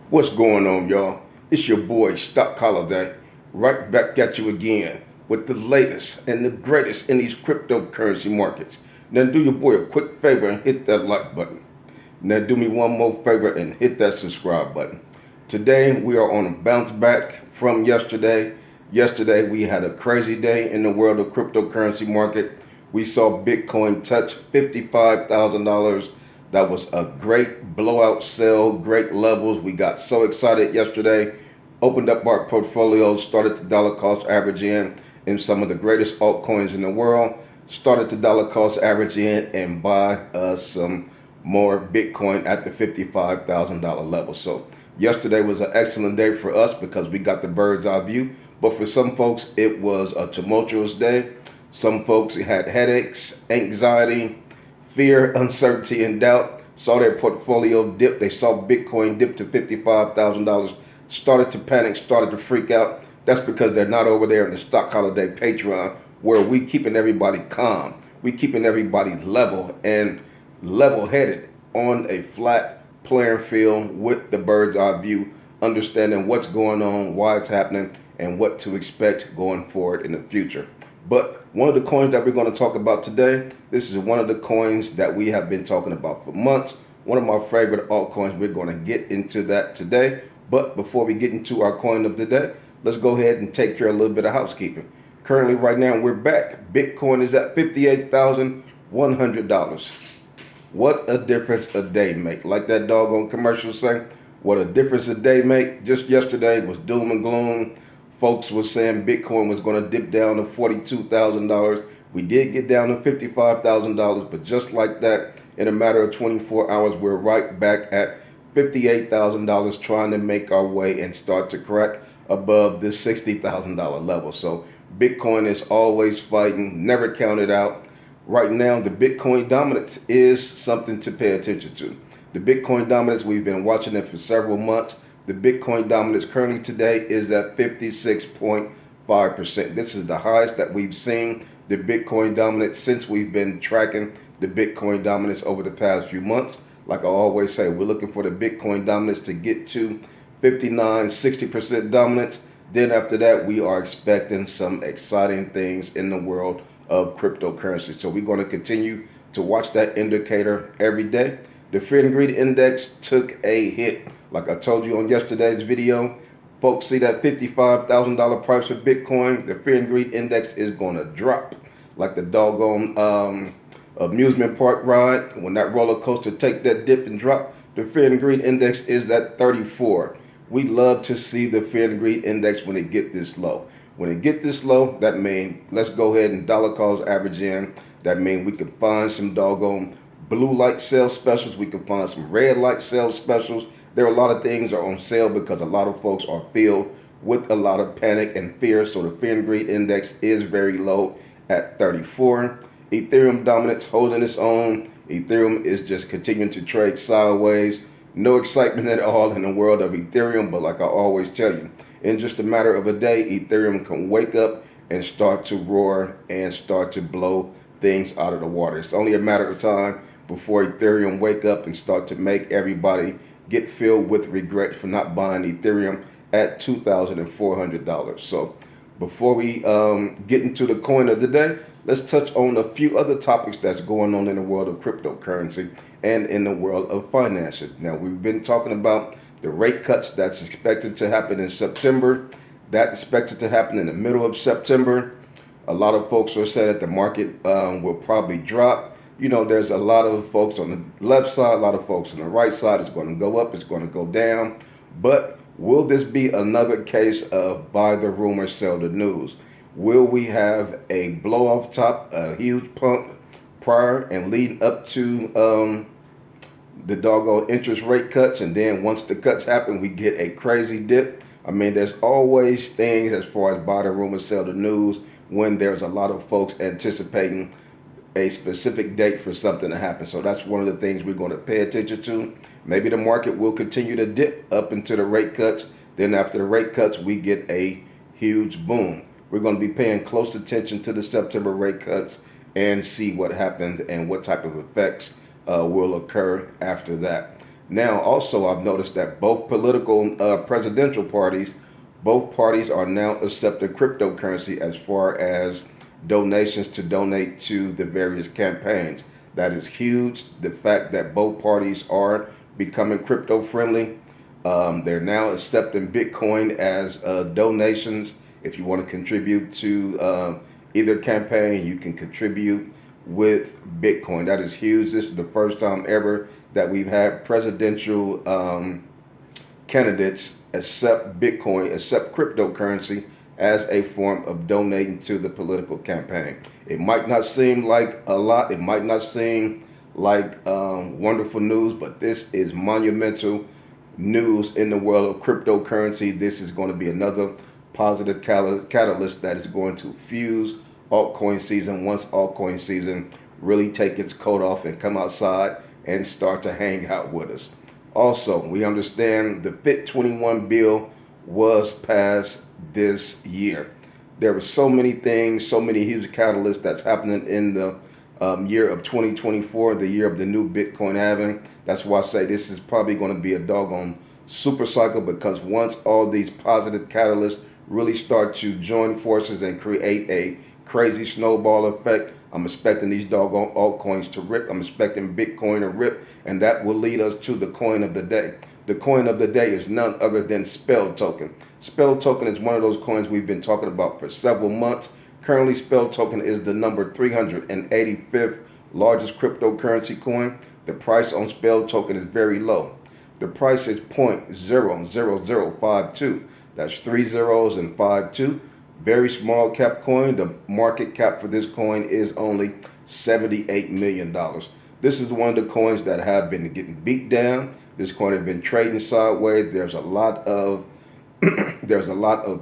What's going on, y'all? It's your boy, Stock Holiday, right back at you again with the latest and the greatest in these cryptocurrency markets. Now, do your boy a quick favor and hit that like button. Now, do me one more favor and hit that subscribe button. Today, we are on a bounce back from yesterday. Yesterday, we had a crazy day in the world of cryptocurrency market. We saw Bitcoin touch $55,000. That was a great blowout sell, great levels. We got so excited yesterday. Opened up our portfolios, started to dollar cost average in some of the greatest altcoins in the world. Started to dollar cost average in and buy us some more Bitcoin at the $55,000 level. So yesterday was an excellent day for us because we got the bird's eye view. But for some folks, it was a tumultuous day. Some folks had headaches, anxiety, fear, uncertainty, and doubt. Saw their portfolio dip. They saw Bitcoin dip to $55,000. Started to panic, started to freak out. That's because they're not over there in the Stock Holiday Patreon where we keeping everybody calm. We keeping everybody level and level-headed on a flat playing field with the bird's eye view, understanding what's going on, why it's happening, and what to expect going forward in the future. But one of the coins that we're going to talk about today, this is one of the coins that we have been talking about for months. One of my favorite altcoins. We're going to get into that today. But before we get into our coin of the day, let's go ahead and take care of a little bit of housekeeping. Currently, right now, we're back. Bitcoin is at $58,100. What a difference a day make. Like that doggone commercial saying, what a difference a day make. Just yesterday was doom and gloom. Folks were saying Bitcoin was going to dip down to $42,000. We did get down to $55,000, but just like that, in a matter of 24 hours, we're right back at $58,000 trying to make our way and start to crack above this $60,000 level. So Bitcoin is always fighting, never counted out. Right now, the Bitcoin dominance is something to pay attention to. The Bitcoin dominance, we've been watching it for several months. The Bitcoin dominance currently today is at 56.5%. This is the highest that we've seen the Bitcoin dominance since we've been tracking the Bitcoin dominance over the past few months. Like I always say, we're looking for the Bitcoin dominance to get to 59, 60% dominance. Then after that, we are expecting some exciting things in the world of cryptocurrency. So we're going to continue to watch that indicator every day. The Fear and Greed Index took a hit. Like I told you on yesterday's video, folks see that $55,000 price for Bitcoin, the Fear and Greed Index is going to drop. Like the doggone amusement park ride, when that roller coaster take that dip and drop, the Fear and Greed Index is at 34. We love to see the Fear and Greed Index when it get this low. When it get this low, that means let's go ahead and dollar cost average in. That means we could find some doggone blue light sales specials. We can find some red light sales specials. There are a lot of things are on sale because a lot of folks are filled with a lot of panic and fear. So the Fear and Greed Index is very low at 34. Ethereum dominance holding its own. Ethereum is just continuing to trade sideways. No excitement at all in the world of Ethereum, but like I always tell you, in just a matter of a day, Ethereum can wake up and start to roar and start to blow things out of the water. It's only a matter of time before Ethereum wake up and start to make everybody get filled with regret for not buying Ethereum at $2,400. So before we get into the coin of the day, let's touch on a few other topics that's going on in the world of cryptocurrency and in the world of finances. Now, we've been talking about the rate cuts that's expected to happen in September. That's expected to happen in the middle of September. A lot of folks are saying that the market will probably drop. You know, there's a lot of folks on the left side, a lot of folks on the right side. It's going to go up, it's going to go down. But will this be another case of buy the rumor, sell the news? Will we have a blow off top, a huge pump prior and leading up to the doggone interest rate cuts, and then once the cuts happen, we get a crazy dip? I mean, there's always things as far as buy the rumor, sell the news when there's a lot of folks anticipating a specific date for something to happen. So that's one of the things we're going to pay attention to. Maybe the market will continue to dip up into the rate cuts. Then after the rate cuts, we get a huge boom. We're going to be paying close attention to the September rate cuts and see what happens and what type of effects will occur after that. Now, also, I've noticed that both political presidential parties, both parties are now accepting cryptocurrency as far as donations to donate to the various campaigns. That is huge. The fact that both parties are becoming crypto friendly. They're now accepting Bitcoin as donations. If you want to contribute to either campaign, you can contribute with Bitcoin. That is huge. This is the first time ever that we've had presidential candidates accept Bitcoin, accept cryptocurrency as a form of donating to the political campaign. It might not seem like a lot, it might not seem like wonderful news, but this is monumental news in the world of cryptocurrency. This is going to be another positive catalyst that is going to fuse altcoin season once altcoin season really take its coat off and come outside and start to hang out with us. Also, we understand the FIT 21 bill was passed this year. There were so many things, so many huge catalysts that's happening in the year of 2024, the year of the new Bitcoin halving. That's why I say this is probably going to be a doggone super cycle, because once all these positive catalysts really start to join forces and create a crazy snowball effect, I'm expecting these doggone altcoins to rip. I'm expecting Bitcoin to rip, and that will lead us to the coin of the day. The coin of the day is none other than Spell Token. Spell Token is one of those coins we've been talking about for several months. Currently, Spell Token is the number 385th largest cryptocurrency coin. The price on Spell Token is very low. The price is 0.00052. That's 3 zeros and 52. Very small cap coin. The market cap for this coin is only $78 million. This is one of the coins that have been getting beat down. This coin has been trading sideways. There's a lot of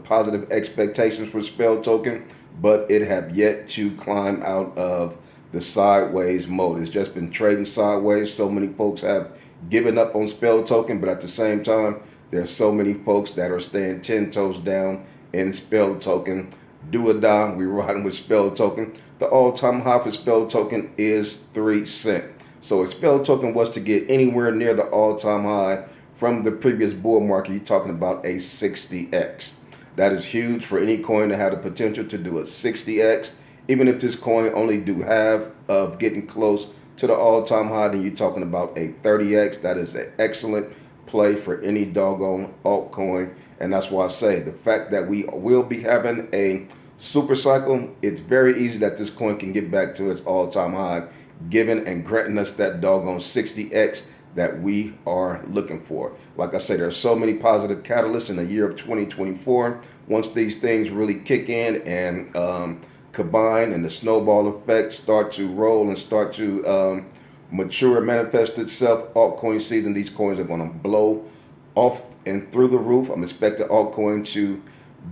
positive expectations for Spell Token, but it have yet to climb out of the sideways mode. It's just been trading sideways. So many folks have given up on Spell Token, but at the same time, there's so many folks that are staying 10 toes down in Spell Token. Do or die, we're riding with Spell Token. The all-time high for Spell Token is 3 cents. So if Spell Token was to get anywhere near the all-time high from the previous bull market, you're talking about a 60x. That is huge for any coin to have the potential to do a 60x. Even if this coin only do half of getting close to the all-time high, then you're talking about a 30x. That is an excellent play for any doggone altcoin. And that's why I say the fact that we will be having a super cycle, it's very easy that this coin can get back to its all-time high, given and granting us that doggone 60x that we are looking for. Like I said, there's so many positive catalysts in the year of 2024. Once these things really kick in and combine and the snowball effect start to roll and start to mature and manifest itself, altcoin season, these coins are going to blow off and through the roof. I'm expecting altcoin to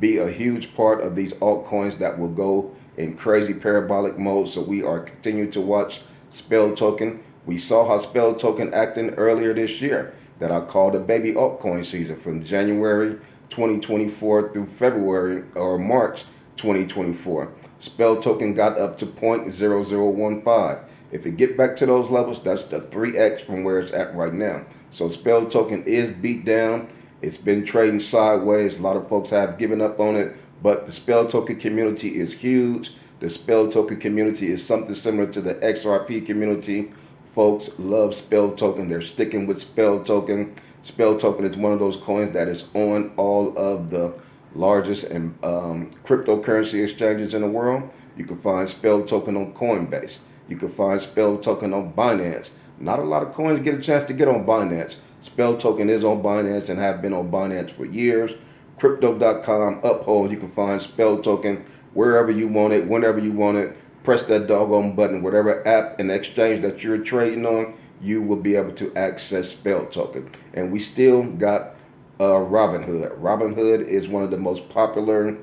be a huge part of these altcoins that will go in crazy parabolic mode. So we are continuing to watch Spell Token. We saw how Spell Token acting earlier this year, that I called a baby altcoin season from January 2024 through February or March 2024. Spell Token got up to 0.0015. If it get back to those levels, that's the 3x from where it's at right now. So Spell Token is beat down. It's been trading sideways. A lot of folks have given up on it, but the Spell Token community is huge. The Spell Token community is something similar to the XRP community. Folks love Spell Token. They're sticking with Spell Token. Spell Token is one of those coins that is on all of the largest and cryptocurrency exchanges in the world. You can find Spell Token on Coinbase. You can find Spell Token on Binance. Not a lot of coins get a chance to get on Binance. Spell Token is on Binance and have been on Binance for years. Crypto.com uphold. You can find Spell Token wherever you want it, whenever you want it. Press that doggone button. Whatever app and exchange that you're trading on, you will be able to access Spell Token. And we still got Robinhood. Robinhood is one of the most popular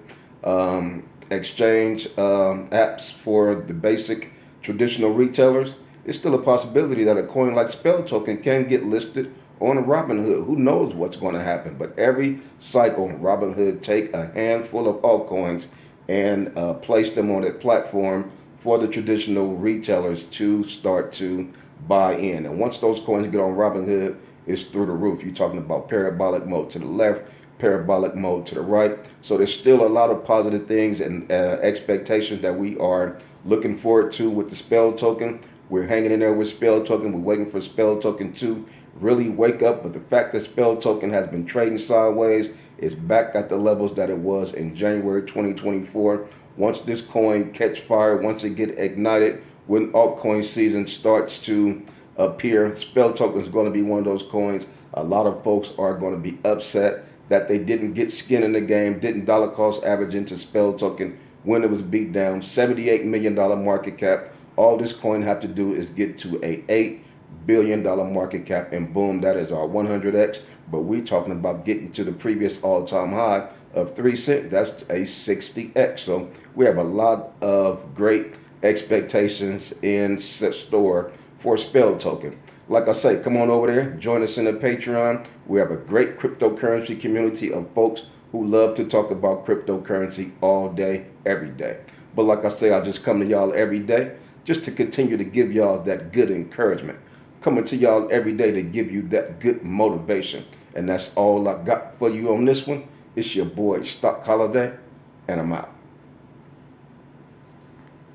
exchange apps for the basic traditional retailers. It's still a possibility that a coin like Spell Token can get listed on Robinhood. Who knows what's going to happen? But every cycle, Robinhood take a handful of altcoins and place them on that platform for the traditional retailers to start to buy in. And once those coins get on Robinhood, is through the roof. You're talking about parabolic mode to the left, parabolic mode to the right. So there's still a lot of positive things and expectations that we are looking forward to with the spell token. We're hanging in there with spell token. We're waiting for spell token to really wake up. But the fact that spell token has been trading sideways, is back at the levels that it was in January 2024. Once this coin catch fire, once it get ignited, when altcoin season starts to appear, spell token is going to be one of those coins. A lot of folks are going to be upset that they didn't get skin in the game, didn't dollar cost average into spell token when it was beat down. $78 million market cap. All this coin have to do is get to a $8 billion market cap, and boom, that is our 100x. But we're talking about getting to the previous all-time high of 3 cents. That's a 60x. So we have a lot of great expectations in store for spell token. Like I say, come on over there, join us in the Patreon. We have a great cryptocurrency community of folks who love to talk about cryptocurrency all day, every day. But like I say, I just come to y'all every day just to continue to give y'all that good encouragement. Coming to y'all every day to give you that good motivation. And that's all I got for you on this one. It's your boy, Stock Holiday, and I'm out.